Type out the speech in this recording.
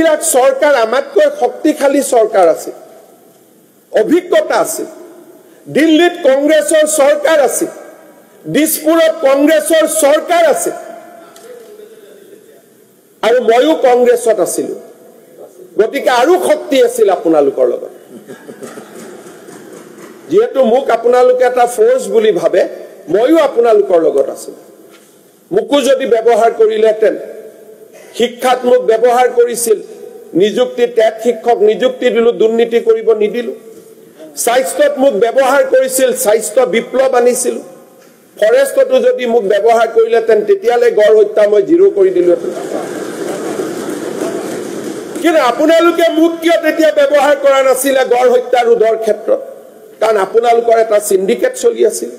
এইবিলাক চৰকাৰ আমাতকৈ শক্তিশালী চৰকাৰ আছে, অভিজ্ঞতা আছে। দিল্লীত কংগ্ৰেছৰ চৰকাৰ আছে, দিছপুৰত কংগ্ৰেছৰ চৰকাৰ আছে, আৰু ময়ো কংগ্ৰেছত আছিলো, গতিকে আৰু শক্তি আছিল আপোনালোকৰ লগত। যেহেতু মোক আপোনালোকে এটা ফোৰ্স বুলি ভাবে, ময়ো আপোনালোকৰ লগত আছিলো। মোকো যদি ব্যৱহাৰ কৰিলেহেঁতেন, শিক্ষাত মোক ব্যৱহাৰ কৰিছিল, নিযুক্তি টেট শিক্ষক নিযুক্তি দিলো, দুৰ্নীতি কৰিব নিদিলো। স্বাস্থ্যত মোক ব্যৱহাৰ কৰিছিল, স্বাস্থ্য বিপ্লৱ আনিছিল। ফৰেষ্টতো যদি মোক ব্যৱহাৰ কৰিলেহেঁতেন, তেতিয়ালে গড় হত্যা মই জিৰো কৰি দিলোহেঁতেন। কিন্তু আপোনালোকে মোক কিয় তেতিয়া ব্যৱহাৰ কৰা নাছিলে গড় হত্যা ৰোধৰ ক্ষেত্ৰত? কাৰণ আপোনালোকৰ এটা সিন্ডিকেট চলি আছিল।